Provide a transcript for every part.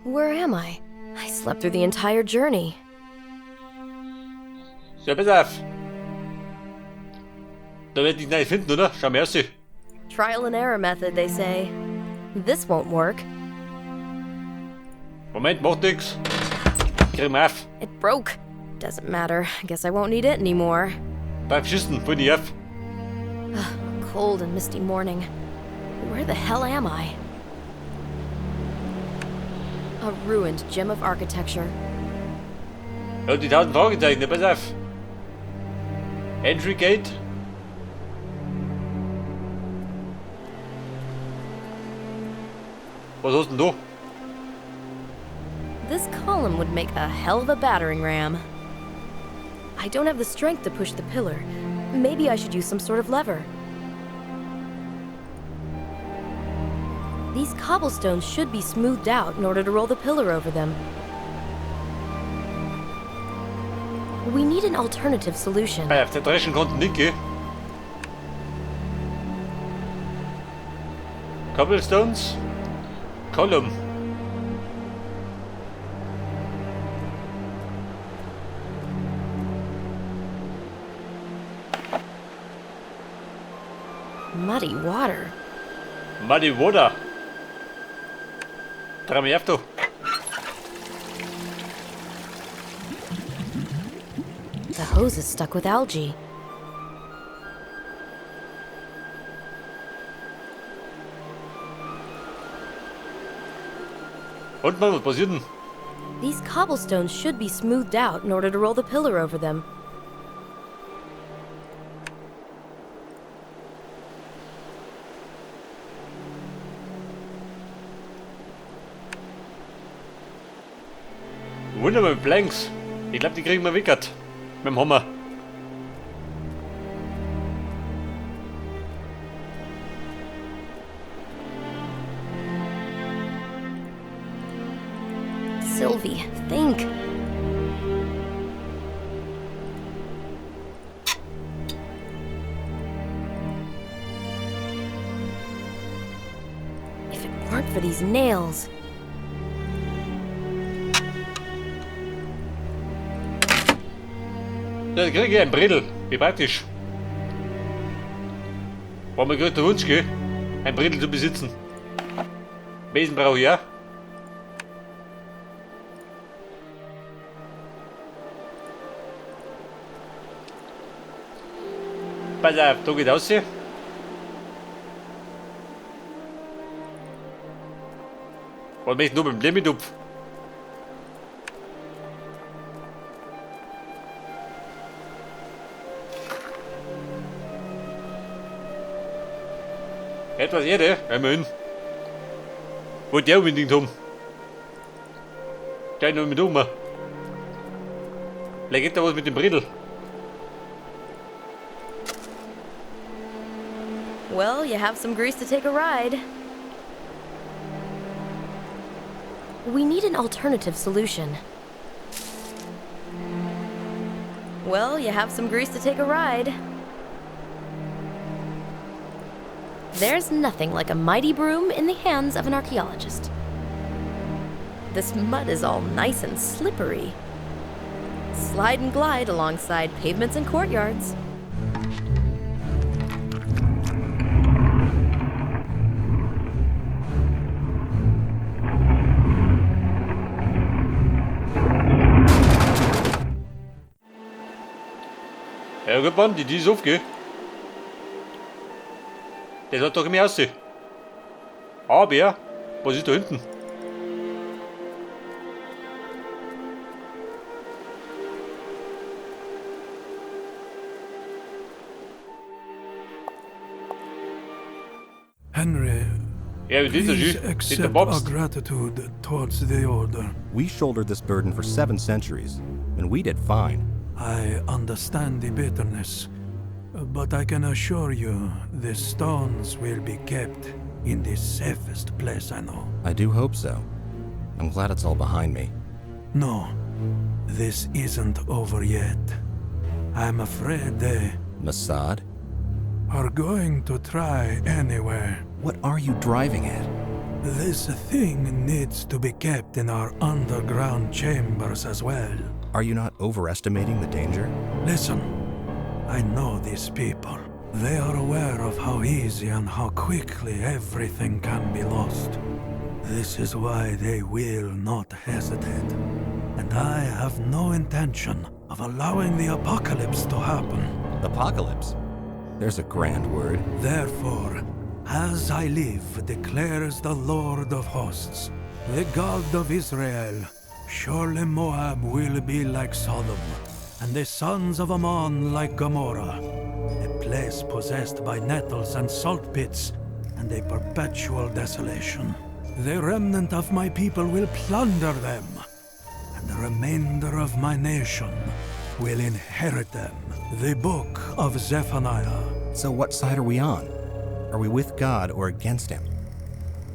Where am I? I slept through the entire journey. So, pass auf. Da wird dich nicht finden, oder? Schau mal aus. Trial and error method, they say. This won't work. Moment, macht nix. Krieg mal auf. It broke. Doesn't matter. Guess I won't need it anymore. Beim Schießen, voll nicht auf. Cold and misty morning. Where the hell am I? A ruined gem of architecture. Ja, die 1000 Fragezeichen, pass auf. Entry Gate. Was hast denn da? This column would make a hell of a battering ram. I don't have the strength to push the pillar. Maybe I should use some sort of lever. These cobblestones should be smoothed out in order to roll the pillar over them. We need an alternative solution. Auf der Dreschen konnten nicht gehen. Cobblestones. Column. Muddy water. Muddy water. Trau mich auf da. The hose is stuck with algae. Und Mann, was passiert denn? These cobblestones should be smoothed out in order to roll the pillar over them. Wunderbar mit Planks. Ich glaube, die kriegen wir wickert. Mit dem Hammer. Sylvie, think. If it weren't for these nails. Ja, da kriege ich einen Bredel. Wie praktisch. War mir gerade der Wunsch, gell? Ein Bredel zu besitzen. Besen brauche ich auch. Pass auf, da geht raus. Was möchte ich nur beim Lemmitupf? Etwas Erde? Immerhin. Wollte der unbedingt haben. Gleich noch mit um. Vielleicht geht da was mit dem Bredel. Well, you have some grease to take a ride. We need an alternative solution. Well, you have some grease to take a ride. There's nothing like a mighty broom in the hands of an archaeologist. This mud is all nice and slippery. Slide and glide alongside pavements and courtyards. Ja gut, Mann, die ist aufgehen. Der soll doch immer aussehen. Aber, was ist da hinten? Henry, Ja, wie dieser please Schiff. Mit accept dem our Papst. gratitude towards the order. We shouldered this burden for 7 centuries, and we did fine. I understand the bitterness, but I can assure you the stones will be kept in the safest place I know. I do hope so. I'm glad it's all behind me. No, this isn't over yet. I'm afraid they Mossad? are going to try anyway. What are you driving at? This thing needs to be kept in our underground chambers as well. Are you not overestimating the danger? Listen, I know these people. They are aware of how easy and how quickly everything can be lost. This is why they will not hesitate. And I have no intention of allowing the apocalypse to happen. Apocalypse? There's a grand word. Therefore, as I live, declares the Lord of hosts, the God of Israel, surely Moab will be like Sodom, and the sons of Ammon like Gomorrah, a place possessed by nettles and salt pits, and a perpetual desolation. The remnant of my people will plunder them, and the remainder of my nation will inherit them. The Book of Zephaniah. So what side are we on? Are we with God or against him?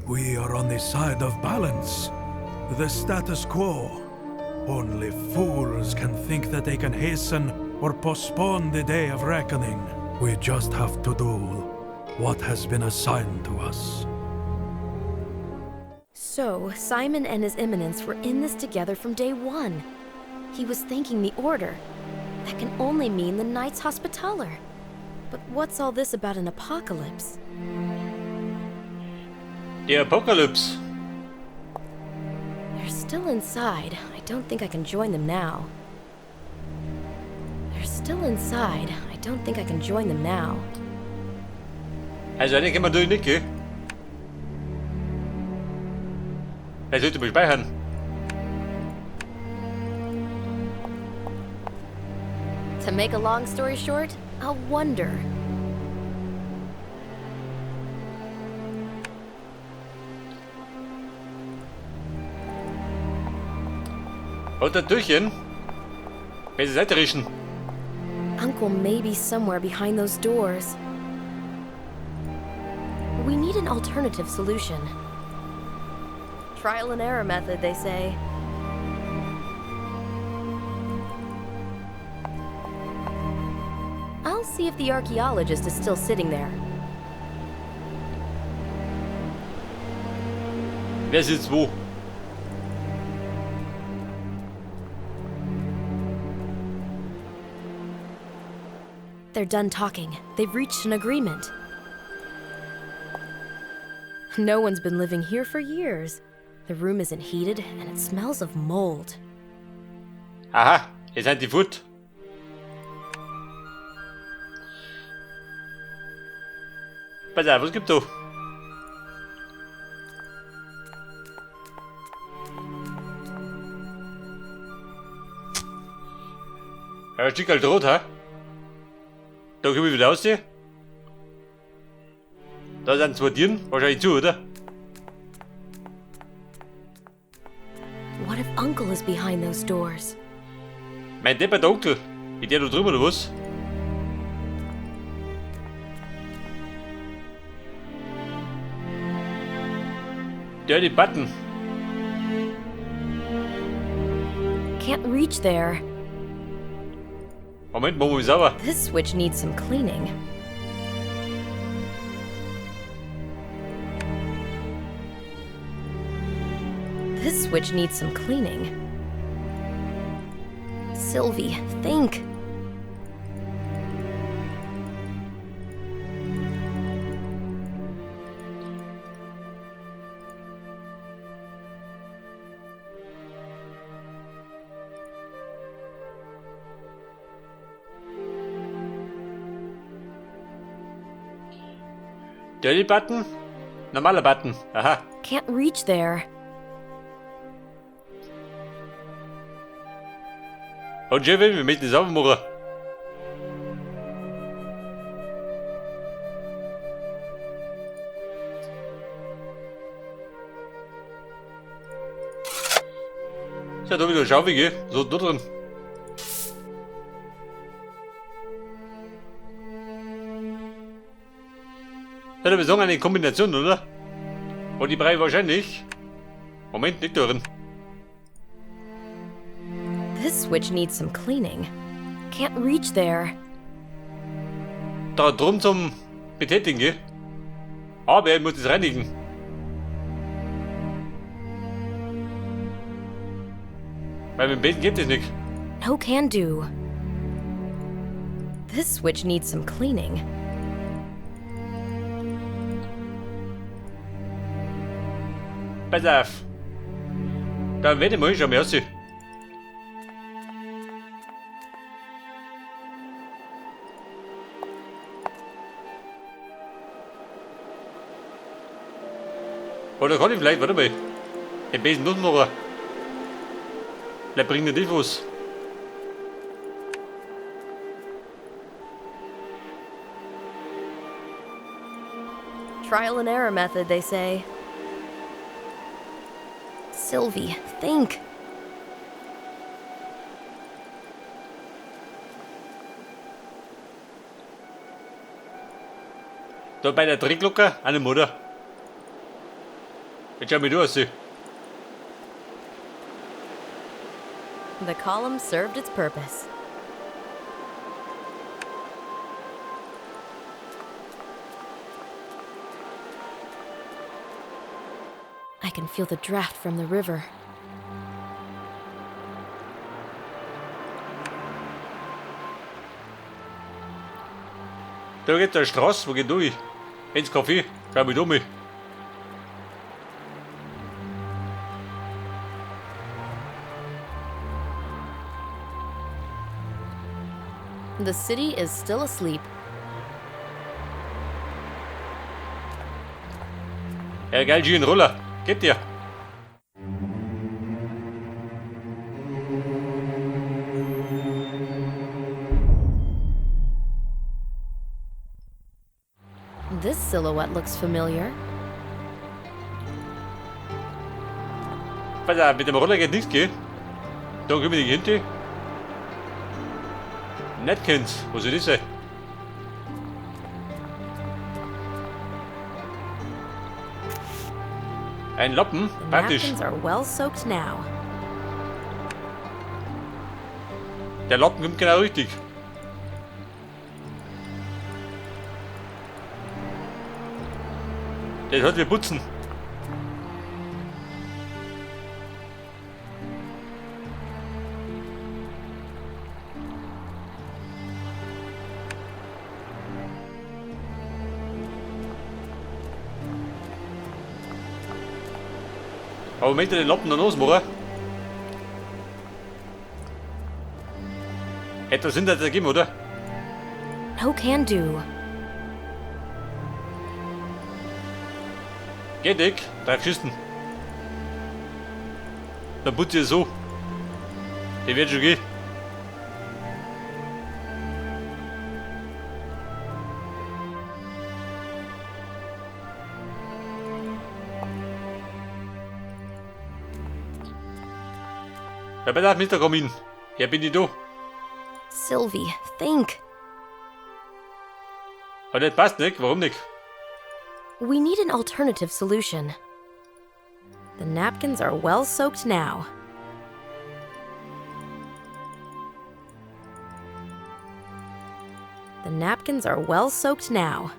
We are on the side of balance. The status quo. Only fools can think that they can hasten or postpone the day of reckoning. We just have to do what has been assigned to us. So, Simon and his Eminence were in this together from day one. He was thanking the Order. That can only mean the Knights Hospitaller. But what's all this about an apocalypse? The apocalypse. They're still inside. I don't think I can join them now. They're still inside. I don't think I can join them now. Also eine kann man durch nicht, gell? Er sollte mich speichern. To make a long story short, a wonder. Und da Türchen. Welche Seite richten? Uncle may be somewhere behind those doors. We need an alternative solution. Trial and error method, they say. I'll see if the archaeologist is still sitting there. Wer sitzt wo? They're done talking. They've reached an agreement. No one's been living here for years. The room isn't heated, and it smells of mold. Aha, jetzt sind die Foot. Pass auf, was gibt's da? Ja, ein Stück halt rot, ha? Da können wir wieder aussehen. Da sind zwei Tieren, wahrscheinlich zu, oder? What if Uncle is behind those doors? Mein depperter Onkel. Ist der da drüben oder was? Dirty Button. Can't reach there. Moment, machen wir mich sauber. This switch needs some cleaning. This switch needs some cleaning. Sylvie, think. Dirty Button? Normaler Button. Aha. Can't reach there. Und Jevin, wir müssen das sauber machen. Ist ja da wieder Schaufel, gell? So, da drin. Das ist aber so eine Kombination, oder? Und die drei wahrscheinlich. Moment, nicht da drin. This switch needs some cleaning. Can't reach there. Da drum zum Betätigen, gell? Aber er muss es reinigen. Weil mit dem Besen geht es nicht. No can do. This switch needs some cleaning. Pass auf. Dann werde ich mal schon mehr sehen. Oder kann ich vielleicht, warte mal, den Besen noch machen. Vielleicht bringt er dich was. Trial and error method, they say. Sylvie, think. Da bei der Tricklucker eine Mutter. Jetzt schau mich du aus. The column served its purpose. I can feel the draft from the river. Da geht der Straße, wo geht du hin? Ins Café, schau mich um. The city is still asleep. Ja, geil, G, ein Roller. Geht dir. This silhouette looks familiar. Pass auf, mit dem Roller geht nichts, gell? Da kommen die hinten. Nicht kennst, was soll das sein? Ein Lappen, The praktisch. napkins are well soaked now. Der Lappen kommt genau richtig. Den hat wir putzen. Aber möchte den Lappen noch losmachen? Etwas hinter der geben, oder? No can do. Geht nicht, 3 Kisten. Dann putze ich es so. Die wird schon gehen. Ja, bitte, Mr. Kamin. Hier bin ich da. Sylvie, think. Aber das passt nicht, warum nicht? We need an alternative solution. The napkins are well soaked now. The napkins are well soaked now.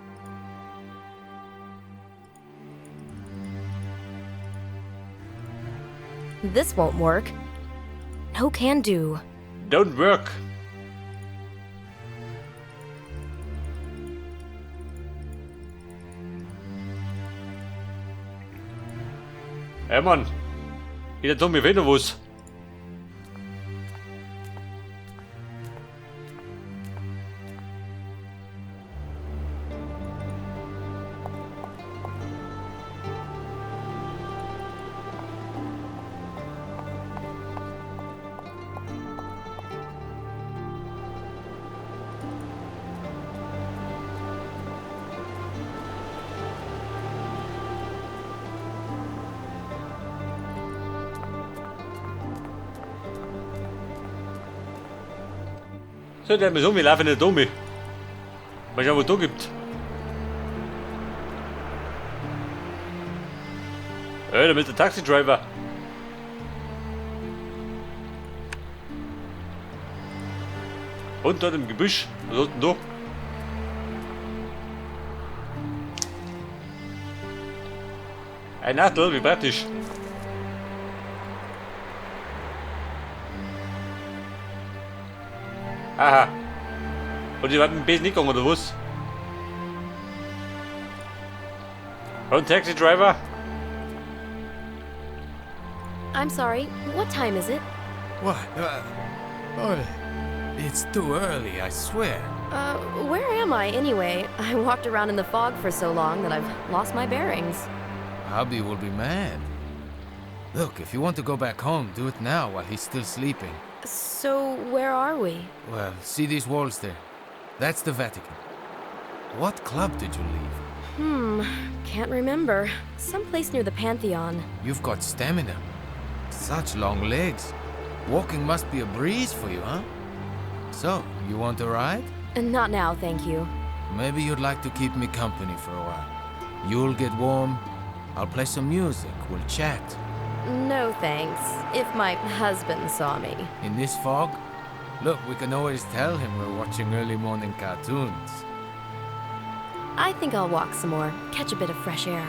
This won't work. No can do. Don't work. Ja, Mann. Jeder tut mir wieder was. So, der mir so, wir laufen nicht um. Mal schauen, was es da gibt. Ja, da ist der Taxidriver. Und dort im Gebüsch. Was ist denn da? Ein Achtel, wie praktisch. Aha. Und die war mit dem Besen nicht gegangen, oder was? Und Taxi Driver? I'm sorry, what time is it? What? Oh, it's too early, I swear. Where am I anyway? I walked around in the fog for so long that I've lost my bearings. Hubby will be mad. Look, if you want to go back home, do it now while he's still sleeping. So, where are we? Well, see these walls there? That's the Vatican. What club did you leave? Can't remember. Someplace near the Pantheon. You've got stamina. Such long legs. Walking must be a breeze for you, huh? So, you want a ride? Not now, thank you. Maybe you'd like to keep me company for a while. You'll get warm. I'll play some music. We'll chat. No thanks, if my husband saw me. In this fog? Look, we can always tell him we're watching early morning cartoons. I think I'll walk some more, catch a bit of fresh air.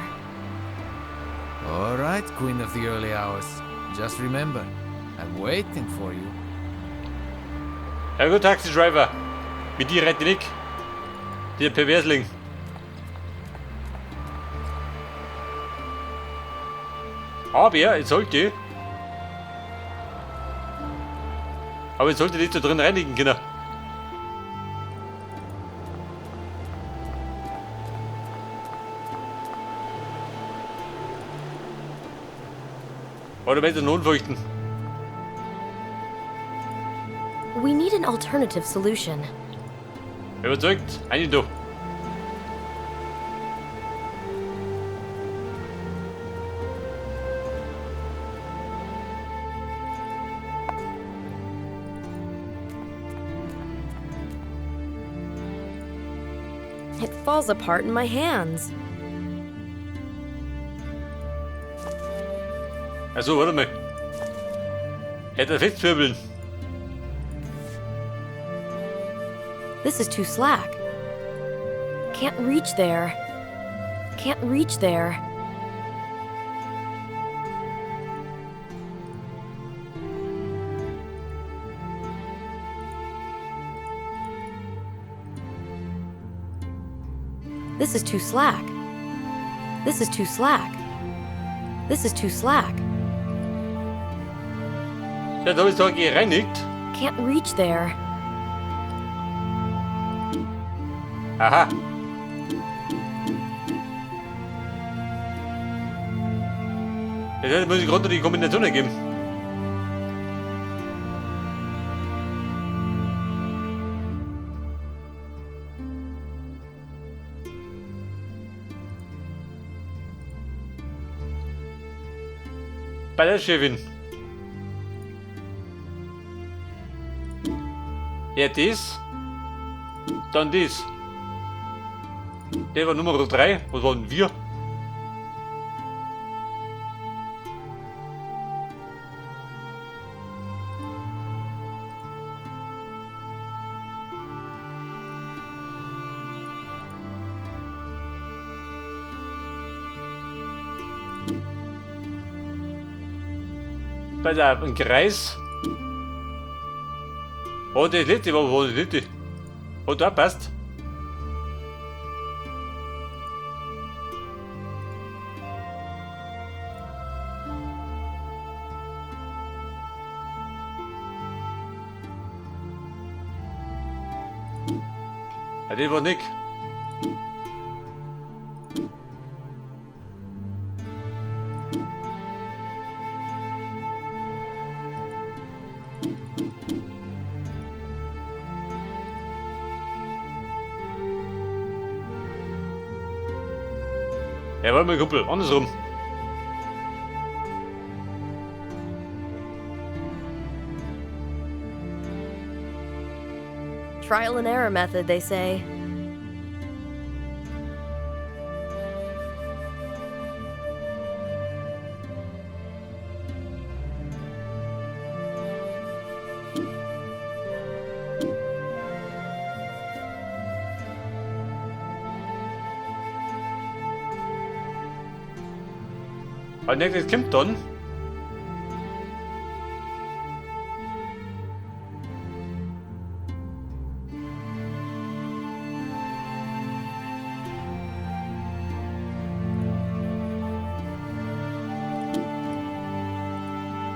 All right, Queen of the Early Hours. Just remember, I'm waiting for you. Ja gut, Taxi Driver. Mit dir rette ich. Der Perversling. Aber ich sollte. Aber ich sollte nicht so drin reinigen können. Oder mit den Unfeuchten. We need an alternative solution. Überzeugt, einen da. It falls apart in my hands. Also, warte mal. Hätte er festwirbeln. This is too slack. Can't reach there. Can't reach there. This is too slack. This is too slack. This is too slack. Ja, da ist doch gereinigt. Can't reach there. Aha. Jetzt muss ich gerade die Kombination ergeben. Bei der Chefin. Ja, das. Dann das. Der war Nummer 3. Was waren wir? Bei der im Kreis. Oh, das letzte war wohl das letzte. Oh, da passt. Ja, das war nicht. Ja, warte mal, Kumpel, andersrum. Trial and error method, they say. Und nächstes kommt dann.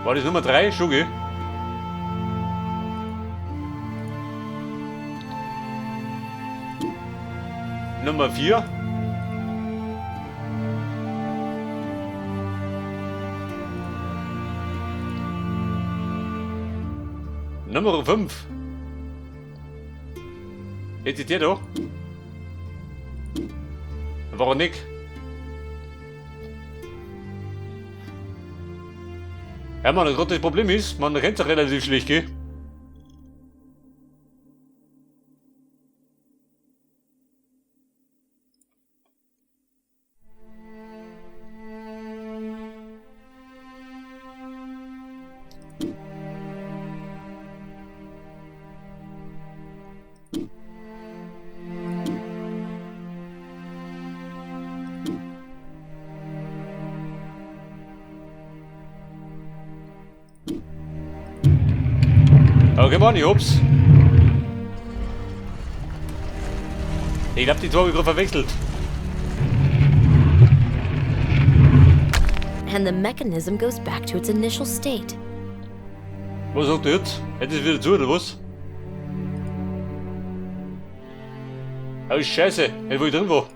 War das Nummer 3? Schugge? Nummer 4? Nummer 5? Jetzt ist der da? War er nicht? Ja, man, gerade das Problem ist, man rennt doch relativ schlecht, gell? Okay, Mann, ich hab's. Ich hab die zwei gerade verwechselt. And the mechanism goes back to its initial state. Was sagt er jetzt? Hätte es wieder zu, oder was? Oh, Scheiße, wo ich drin war.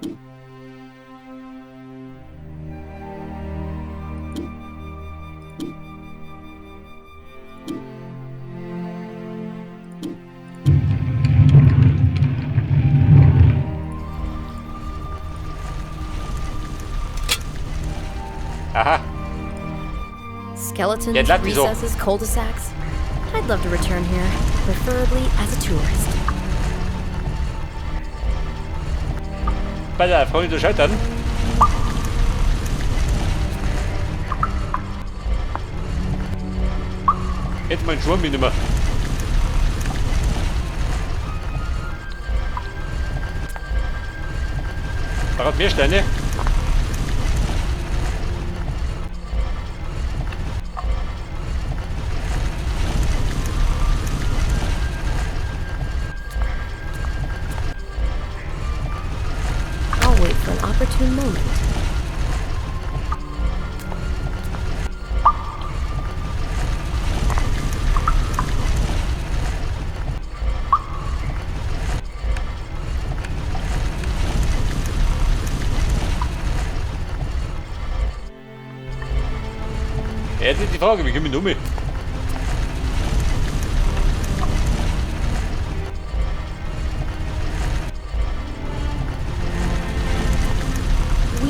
Aha. Skeletons, Ja, lass die so. recesses, cul-de-sacs. I'd love to return here, preferably as a tourist. Bei der Freunde scheitern. Jetzt mein Schwamm nicht mehr. Braucht mehr Steine. I'll wait for an opportune moment. Jetzt ist die Frage, wie komme ich um? We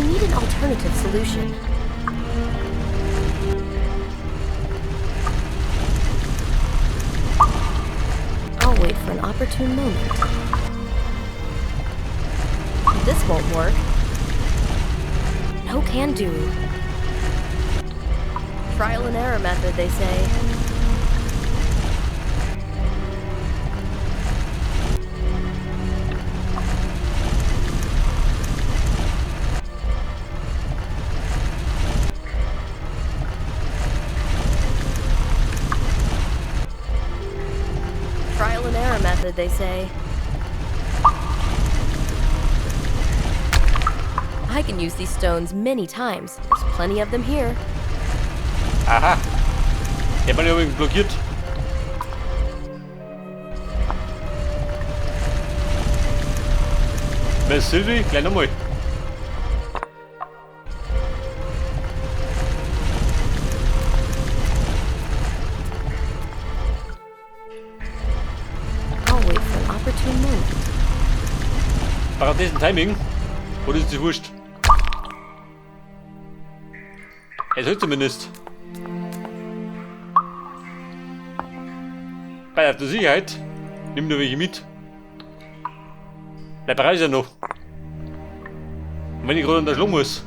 need an alternative solution. I'll wait for an opportune moment. This won't work. No can do. Trial and error method, they say. Trial and error method, they say. I can use these stones many times. There's plenty of them here. Aha. Ich hab mich übrigens blockiert. Wer ist Sylvie? Gleich nochmal. I'll wait for an opportune moment. Braucht das ein Timing? Oder ist es wurscht? Es soll zumindest. Bei der Sicherheit. Nimm nur welche mit. Bleib bereit ja noch. Und wenn ich gerade unterschlagen muss.